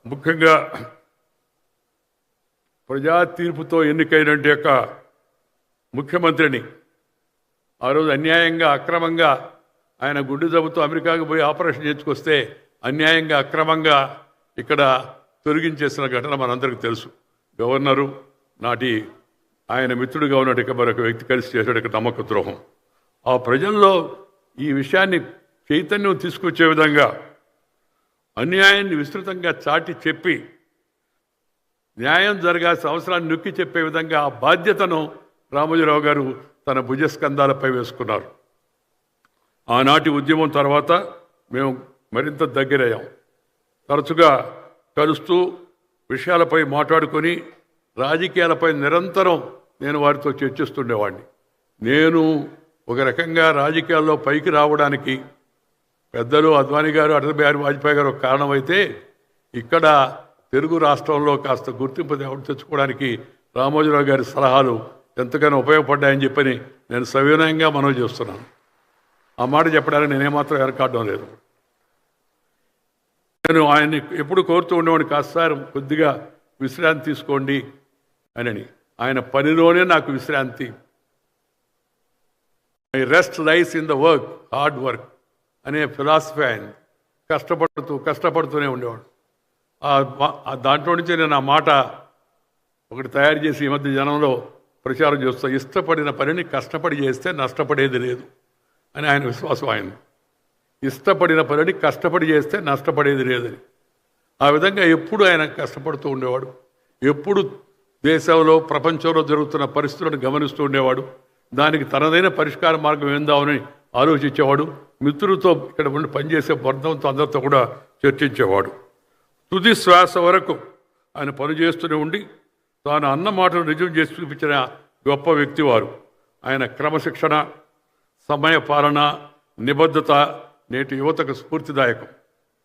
ముఖ్యంగా ప్రజా తీర్పుతో ఎన్నికైనటువంటి యొక్క ముఖ్యమంత్రిని ఆ రోజు అన్యాయంగా అక్రమంగా ఆయన గుండె జబ్బుతో అమెరికాకు పోయి ఆపరేషన్ చేయించుకొస్తే అన్యాయంగా అక్రమంగా ఇక్కడ తొలగించేసిన ఘటన మనందరికీ తెలుసు. గవర్నరు నాటి ఆయన మిత్రుడిగా ఉన్నట్టు మరొక వ్యక్తి కలిసి చేసేట నమ్మక ద్రోహం. ఆ ప్రజల్లో ఈ విషయాన్ని చైతన్యం తీసుకొచ్చే విధంగా అన్యాయాన్ని విస్తృతంగా చాటి చెప్పి న్యాయం జరగాల్సిన అవసరాన్ని నొక్కి చెప్పే విధంగా ఆ బాధ్యతను రామోజీరావు గారు తన భుజస్కంధాలపై వేసుకున్నారు. ఆనాటి ఉద్యమం తర్వాత మేము మరింత దగ్గరయ్యాం. తరచుగా కలుస్తూ విషయాలపై మాట్లాడుకొని రాజకీయాలపై నిరంతరం నేను వారితో చర్చిస్తుండేవాడిని. నేను ఒక రకంగా రాజకీయాల్లో పైకి రావడానికి పెద్దలు అద్వానీ గారు, అటల్ బిహారీ వాజ్పేయి గారు ఒక కారణమైతే ఇక్కడ తెలుగు రాష్ట్రంలో కాస్త గుర్తింపు తెచ్చుకోవడానికి రామోజీరావు గారి సలహాలు ఎంతగానో ఉపయోగపడ్డాయని చెప్పని నేను సవినయంగా మనవి చేస్తున్నాను. ఆ మాట చెప్పడానికి నేనేమాత్రం వెనకాడడం లేదు. నేను ఆయన్ని ఎప్పుడు కోరుతూ ఉండేవాడిని, కాస్త సార్ కొద్దిగా విశ్రాంతి తీసుకోండి అని. ఆయన పనిలోనే నాకు విశ్రాంతి. My rest lies in the work, hard work అనే ఫిలాసఫీ ఆయన. కష్టపడుతూనే ఉండేవాడు. దాంట్లో నుంచి నేను ఆ మాట ఒకటి తయారు చేసి ఈ మధ్య జనంలో ప్రచారం చేస్తూ, ఇష్టపడిన పనిని కష్టపడి చేస్తే నష్టపడేది లేదు అని ఆయన విశ్వాసం. ఆయన ఇష్టపడిన పనిని కష్టపడి చేస్తే నష్టపడేది లేదని. ఆ విధంగా ఎప్పుడు ఆయన కష్టపడుతూ ఉండేవాడు. ఎప్పుడు దేశంలో ప్రపంచంలో జరుగుతున్న పరిస్థితులను గమనిస్తూ ఉండేవాడు. దానికి తనదైన పరిష్కార మార్గం ఏందామని ఆలోచించేవాడు. మిత్రులతో ఇక్కడ ఉండి పనిచేసే బృందంతో అందరితో కూడా చర్చించేవాడు. తుది శ్వాస వరకు ఆయన పనిచేస్తూనే ఉండి తాను అన్న మాటలు నిజం చేసి చూపించిన గొప్ప వ్యక్తి వారు. ఆయన క్రమశిక్షణ, సమయ పాలన, నిబద్ధత నేటి యువతకు స్ఫూర్తిదాయకం.